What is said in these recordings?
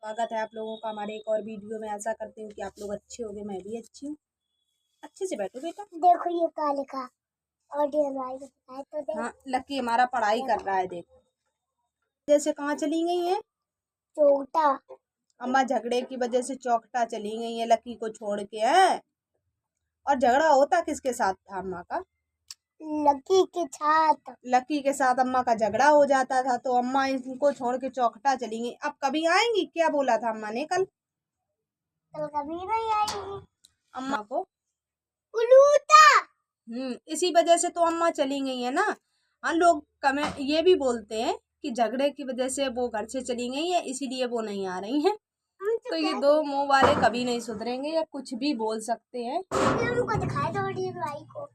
स्वागत है आप लोगों का हमारे एक और वीडियो में। आशा करती हूँ कि आप लोग अच्छे होंगे, मैं भी अच्छी हूँ। अच्छे से बैठो बेटा। देखो ये क्या लिखा ऑडियो तो देख। हाँ, लकी हमारा पढ़ाई कर रहा है। देखो जैसे कहाँ चली गई है चौटा। अम्मा, झगड़े की वजह से चौकटा चली गई है लकी को छोड़ के है। और झगड़ा होता किसके साथ था अम्मा का? लकी के साथ। लकी के साथ अम्मा का झगड़ा हो जाता था, तो अम्मा इनको छोड़ के चौकटा चली गई। अब कभी आएंगी? क्या बोला था अम्मा ने कल? कल कभी नहीं आएंगी अम्मा को उलूटा। इसी वजह से तो अम्मा चली गई है ना। हाँ, लोग कमेंट ये भी बोलते हैं कि झगड़े की वजह से वो घर से चली गई है, इसीलिए वो नहीं आ रही हैं। तो ये दो मुंह वाले कभी नहीं सुधरेंगे, या कुछ भी बोल सकते हैं। उनको दिखाए दो भाई को।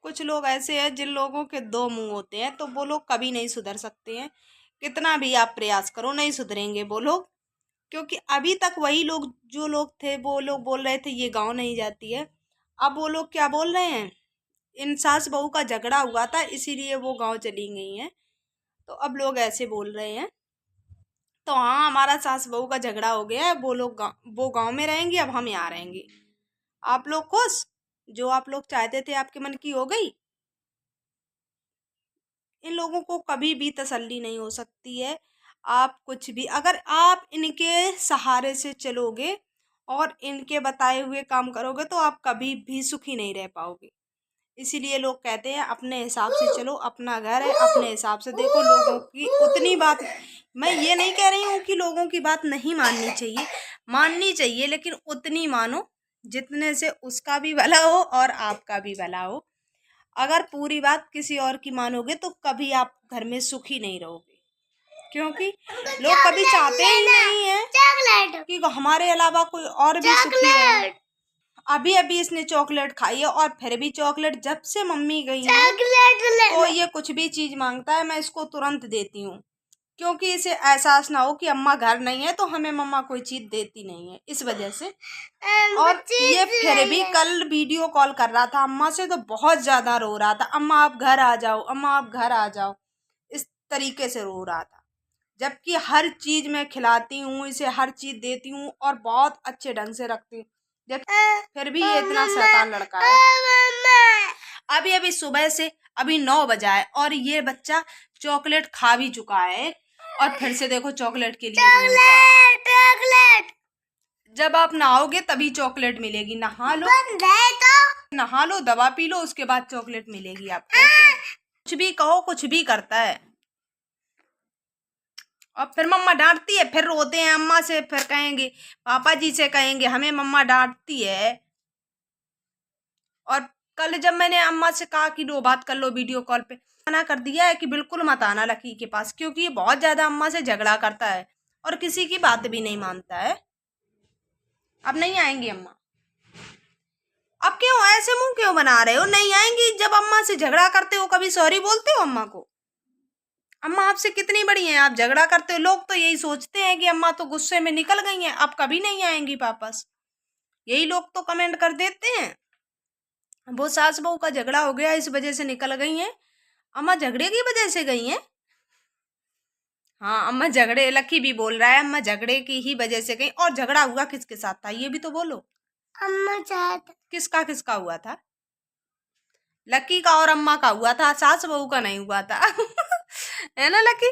कुछ लोग ऐसे हैं जिन लोगों के दो मुंह होते हैं, तो वो लोग कभी नहीं सुधर सकते हैं। कितना भी आप प्रयास करो नहीं सुधरेंगे वो लोग, क्योंकि अभी तक वही लोग जो लोग थे वो लोग बोल रहे थे ये गांव नहीं जाती है। अब वो लोग क्या बोल रहे हैं, इन सास बहू का झगड़ा हुआ था इसीलिए वो गांव चली गई हैं। तो अब लोग ऐसे बोल रहे हैं। तो हाँ, हमारा सास बहू का झगड़ा हो गया है, वो गांव में रहेंगी, अब हम यहाँ रहेंगे। आप लोग खुश? जो आप लोग चाहते थे आपके मन की हो गई। इन लोगों को कभी भी तसल्ली नहीं हो सकती है। आप कुछ भी, अगर आप इनके सहारे से चलोगे और इनके बताए हुए काम करोगे, तो आप कभी भी सुखी नहीं रह पाओगे। इसीलिए लोग कहते हैं अपने हिसाब से चलो, अपना घर है अपने हिसाब से देखो। लोगों की उतनी बात, मैं ये नहीं कह रही हूँ कि लोगों की बात नहीं माननी चाहिए, माननी चाहिए, लेकिन उतनी मानो जितने से उसका भी भला हो और आपका भी भला हो। अगर पूरी बात किसी और की मानोगे तो कभी आप घर में सुखी नहीं रहोगे, क्योंकि लोग कभी चाहते ही नहीं है कि हमारे अलावा कोई और भी सुखी रहे। अभी अभी इसने चॉकलेट खाई है, और फिर भी चॉकलेट जब से मम्मी गई है तो ये कुछ भी चीज मांगता है, मैं इसको तुरंत देती हूँ, क्योंकि इसे एहसास ना हो कि अम्मा घर नहीं है तो हमें मम्मा कोई चीज देती नहीं है, इस वजह से। और ये फिर भी कल वीडियो कॉल कर रहा था अम्मा से, तो बहुत ज्यादा रो रहा था, अम्मा आप घर आ जाओ, अम्मा आप घर आ जाओ, इस तरीके से रो रहा था। जबकि हर चीज मैं खिलाती हूँ इसे, हर चीज देती हूँ और बहुत अच्छे ढंग से रखती हूँ, फिर भी ये इतना शैतान लड़का है। अभी अभी सुबह से अभी 9 बजा है और ये बच्चा चॉकलेट खा भी चुका है, और फिर से देखो चॉकलेट के लिए चॉकलेट। जब आप नहाओगे तभी चॉकलेट मिलेगी। नहा लो, नहा लो, दवा पी लो, उसके बाद चॉकलेट मिलेगी आपको। कुछ भी कहो, कुछ भी करता है। और फिर मम्मा डांटती है, फिर रोते हैं अम्मा से, फिर कहेंगे पापा जी से, कहेंगे हमें मम्मा डांटती है। और कल जब मैंने अम्मा से कहा कि लो बात कर लो वीडियो कॉल पे, मना कर दिया है कि बिल्कुल मत आना लकी के पास, क्योंकि ये बहुत ज्यादा अम्मा से झगड़ा करता है और किसी की बात भी नहीं मानता है। अब नहीं आएंगी अम्मा। अब क्यों ऐसे मुंह क्यों बना रहे हो? नहीं आएंगी। जब अम्मा से झगड़ा करते हो कभी सॉरी बोलते हो अम्मा को? अम्मा आपसे कितनी बड़ी हैं, आप झगड़ा करते हो। लोग तो यही सोचते हैं कि अम्मा तो गुस्से में निकल गई हैं, अब कभी नहीं आएंगी वापस, यही लोग तो कमेंट कर देते हैं। वो सास बहू का झगड़ा हो गया इस वजह से निकल गई हैं। अम्मा झगड़े की वजह से गई हैं। हाँ, अम्मा झगड़े, लकी भी बोल रहा है अम्मा झगड़े की ही वजह से गई। और झगड़ा हुआ किसके साथ था ये भी तो बोलो। अम्मा चाहत किसका किसका हुआ था? लकी का और अम्मा का हुआ था, सास बहू का नहीं हुआ था। है ना लकी?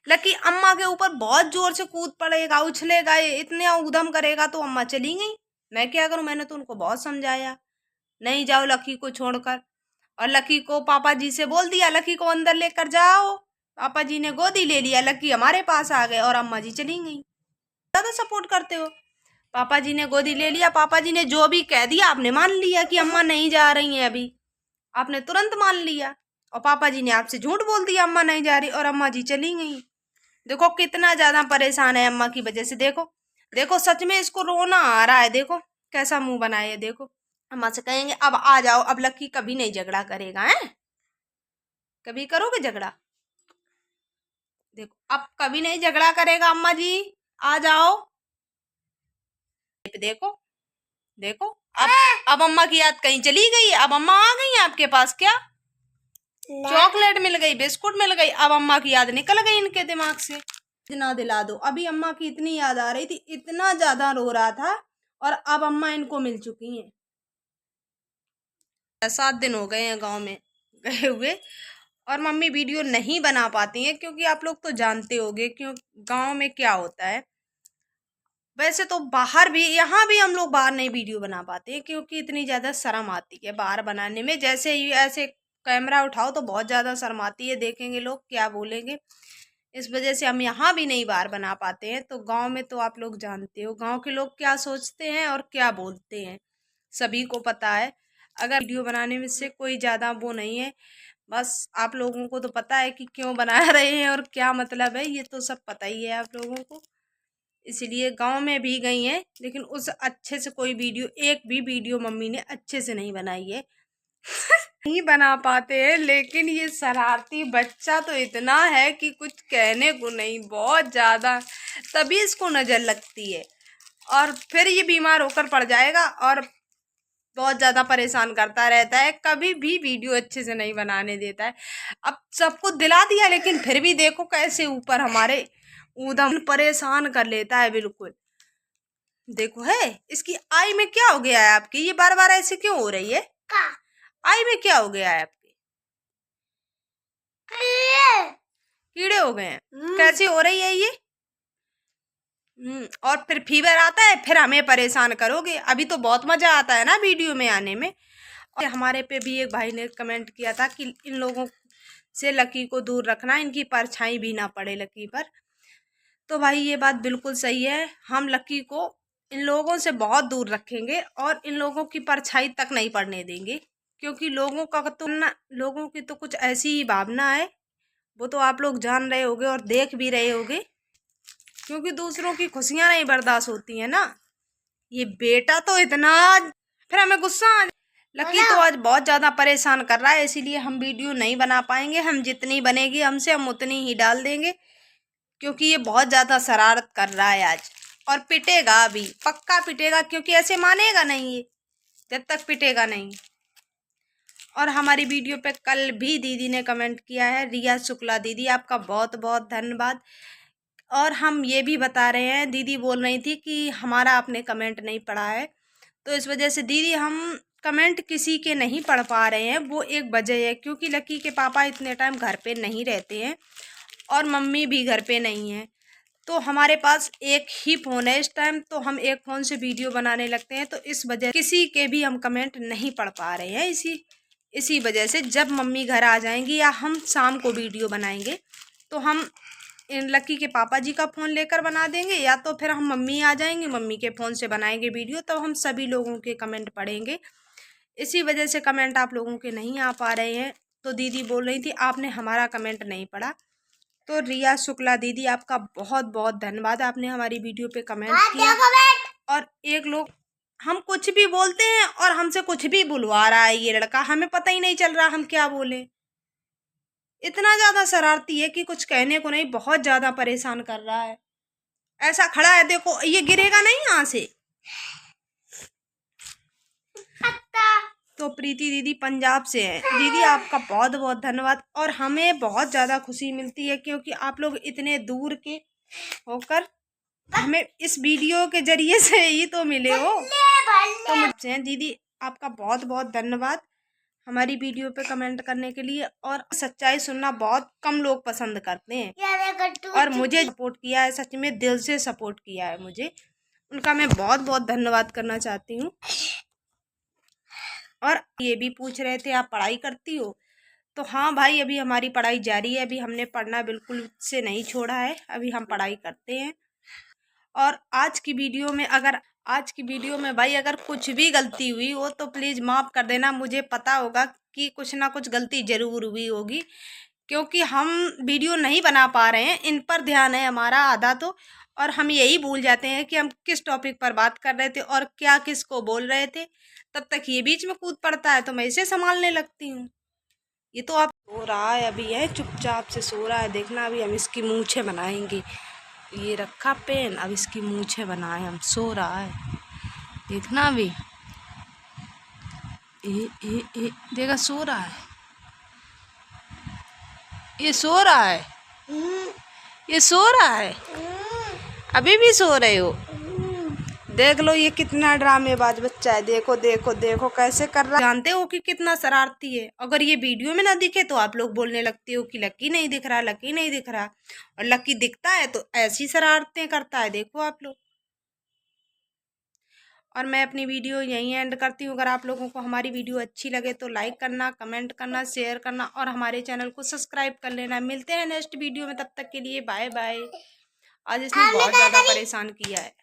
लकी अम्मा के ऊपर बहुत जोर से कूद पड़ेगा, उछलेगा, इतने उधम करेगा तो अम्मा चली गई। मैं क्या करूं, मैंने तो उनको बहुत समझाया नहीं जाओ लकी को छोड़कर, और लकी को पापा जी से बोल दिया लकी को अंदर लेकर जाओ। पापा जी ने गोदी ले लिया, लकी हमारे पास आ गए और अम्मा जी चली गई। ज्यादा सपोर्ट करते हो। पापा जी ने गोदी ले लिया, पापा जी ने जो भी कह दिया आपने मान लिया कि अम्मा नहीं जा रही है अभी, आपने तुरंत मान लिया। और पापा जी ने आपसे झूठ बोल दिया अम्मा नहीं जा रही, और अम्मा जी चली गई। देखो कितना ज्यादा परेशान है अम्मा की वजह से। देखो देखो सच में इसको रोना आ रहा है, देखो कैसा मुंह बनाया है। देखो अम्मा से कहेंगे अब आ जाओ, अब लकी कभी नहीं झगड़ा करेगा है। कभी करोगे झगड़ा? देखो अब कभी नहीं झगड़ा करेगा, अम्मा जी आ जाओ। देखो देखो अब अम्मा की याद कहीं चली गई, अब अम्मा आ गई है आपके पास। क्या चॉकलेट मिल गई, बिस्कुट मिल गई, अब अम्मा की याद निकल गई इनके दिमाग से। इतना दिला दो। अभी अम्मा की इतनी याद आ रही थी, इतना ज्यादा रो रहा था, और अब अम्मा इनको मिल चुकी हैं। 7 दिन हो गए हैं गांव में गए हुए, और मम्मी वीडियो नहीं बना पाती हैं क्योंकि आप लोग तो जानते होंगे क्यों गांव में क्या होता है। वैसे तो बाहर भी, यहाँ भी हम लोग बाहर नहीं वीडियो बना पाते हैं क्योंकि इतनी ज़्यादा शर्म आती है बाहर बनाने में। जैसे ही ऐसे कैमरा उठाओ तो बहुत ज़्यादा शर्म आती है, देखेंगे लोग क्या बोलेंगे, इस वजह से हम यहाँ भी नहीं बाहर बना पाते हैं। तो गांव में तो आप लोग जानते हो गांव के लोग क्या सोचते हैं और क्या बोलते हैं, सभी को पता है। अगर वीडियो बनाने में से कोई ज़्यादा वो नहीं है, बस आप लोगों को तो पता है कि क्यों बना रहे हैं और क्या मतलब है, ये तो सब पता ही है आप लोगों को। इसलिए गांव में भी गई हैं, लेकिन उस अच्छे से कोई वीडियो, एक भी वीडियो मम्मी ने अच्छे से नहीं बनाई है। नहीं बना पाते हैं, लेकिन ये शरारती बच्चा तो इतना है कि कुछ कहने को नहीं, बहुत ज़्यादा, तभी इसको नज़र लगती है और फिर ये बीमार होकर पड़ जाएगा और बहुत ज़्यादा परेशान करता रहता है, कभी भी वीडियो अच्छे से नहीं बनाने देता है। अब सबको दिला दिया, लेकिन फिर भी देखो कैसे ऊपर हमारे ऊधम परेशान कर लेता है बिल्कुल। देखो है, इसकी आई में क्या हो गया है आपकी, ये बार बार ऐसे क्यों हो रही है? आई में क्या हो गया है आपके? कीड़े हो गए हैं? कैसे हो रही है ये? और फिर फीवर आता है, फिर हमें परेशान करोगे। अभी तो बहुत मजा आता है ना वीडियो में आने में। और हमारे पे भी एक भाई ने कमेंट किया था कि इन लोगों से लकी को दूर रखना, इनकी परछाई भी ना पड़े लकी पर। तो भाई ये बात बिल्कुल सही है, हम लकी को इन लोगों से बहुत दूर रखेंगे और इन लोगों की परछाई तक नहीं पड़ने देंगे, क्योंकि लोगों का तो ना, लोगों की तो कुछ ऐसी ही भावना है, वो तो आप लोग जान रहे होगे और देख भी रहे होगे, क्योंकि दूसरों की खुशियां नहीं बर्दाश्त होती है ना। ये बेटा तो इतना, फिर हमें गुस्सा आ, लकी तो आज बहुत ज़्यादा परेशान कर रहा है, इसीलिए हम वीडियो नहीं बना पाएंगे। हम जितनी बनेगी हमसे हम उतनी ही डाल देंगे, क्योंकि ये बहुत ज़्यादा शरारत कर रहा है आज, और पिटेगा भी, पक्का पिटेगा, क्योंकि ऐसे मानेगा नहीं ये जब तक पिटेगा नहीं। और हमारी वीडियो पे कल भी दीदी ने कमेंट किया है, रिया शुक्ला दीदी, आपका बहुत बहुत धन्यवाद। और हम ये भी बता रहे हैं, दीदी बोल रही थी कि हमारा आपने कमेंट नहीं पढ़ा है, तो इस वजह से दीदी हम कमेंट किसी के नहीं पढ़ पा रहे हैं। वो एक वजह है क्योंकि लकी के पापा इतने टाइम घर पे नहीं रहते हैं और मम्मी भी घर पे नहीं है, तो हमारे पास एक ही फ़ोन है इस टाइम, तो हम एक फ़ोन से वीडियो बनाने लगते हैं, तो इस वजह किसी के भी हम कमेंट नहीं पढ़ पा रहे हैं। इसी वजह से जब मम्मी घर आ जाएंगी या हम शाम को वीडियो बनाएंगे, तो हम इन लकी के पापा जी का फ़ोन लेकर बना देंगे, या तो फिर हम मम्मी आ जाएंगे, मम्मी के फ़ोन से बनाएंगे वीडियो, तब हम सभी लोगों के कमेंट पढ़ेंगे। इसी वजह से कमेंट आप लोगों के नहीं आ पा रहे हैं। तो दीदी बोल रही थी आपने हमारा कमेंट नहीं पढ़ा, तो रिया शुक्ला दीदी आपका बहुत बहुत धन्यवाद, आपने हमारी वीडियो पे कमेंट किया। और एक लोग, हम कुछ भी बोलते हैं और हमसे कुछ भी बुलवा रहा है ये लड़का, हमें पता ही नहीं चल रहा हम क्या बोले। इतना ज़्यादा शरारती है कि कुछ कहने को नहीं, बहुत ज़्यादा परेशान कर रहा है। ऐसा खड़ा है, देखो ये गिरेगा नहीं यहाँ से। तो प्रीति दीदी पंजाब से हैं। दीदी आपका बहुत बहुत धन्यवाद, और हमें बहुत ज़्यादा खुशी मिलती है क्योंकि आप लोग इतने दूर के होकर हमें इस वीडियो के जरिए से ही तो मिले हो। तो मुझसे दीदी आपका बहुत बहुत धन्यवाद हमारी वीडियो पे कमेंट करने के लिए। और सच्चाई सुनना बहुत कम लोग पसंद करते हैं, और मुझे सपोर्ट किया है, सच में दिल से सपोर्ट किया है मुझे, उनका मैं बहुत बहुत धन्यवाद करना चाहती हूँ। और ये भी पूछ रहे थे आप पढ़ाई करती हो, तो हाँ भाई अभी हमारी पढ़ाई जारी है, अभी हमने पढ़ना बिल्कुल से नहीं छोड़ा है, अभी हम पढ़ाई करते हैं। और आज की वीडियो में भाई अगर कुछ भी गलती हुई हो तो प्लीज़ माफ़ कर देना, मुझे पता होगा कि कुछ ना कुछ गलती ज़रूर हुई होगी, क्योंकि हम वीडियो नहीं बना पा रहे हैं, इन पर ध्यान है हमारा आधा तो, और हम यही भूल जाते हैं कि हम किस टॉपिक पर बात कर रहे थे और क्या किसको बोल रहे थे, तब तक ये बीच में कूद पड़ता है तो मैं इसे संभालने लगती हूँ। ये तो आप सो रहा है, अभी है चुपचाप से सो रहा है, देखना अभी हम इसकी मूंछें बनाएंगे। ये रखा पेन, अब इसकी मूंछें बनाए हम, सो रहा है, देखना अभी देखा सो रहा है, ये सो रहा है, ये सो रहा है, अभी भी सो रहे हो? देख लो ये कितना ड्रामेबाज बच्चा है। देखो देखो देखो कैसे कर रहा है। जानते हो कि कितना शरारती है। अगर ये वीडियो में ना दिखे तो आप लोग बोलने लगते हो कि लकी नहीं दिख रहा, लकी नहीं दिख रहा, और लकी दिखता है तो ऐसी शरारतें करता है। देखो आप लोग। और मैं अपनी वीडियो यहीं एंड करती हूँ। अगर आप लोगों को हमारी वीडियो अच्छी लगे तो लाइक करना, कमेंट करना, शेयर करना और हमारे चैनल को सब्सक्राइब कर लेना। मिलते हैं नेक्स्ट वीडियो में, तब तक के लिए बाय बाय। आज इसने बहुत ज़्यादा परेशान किया है।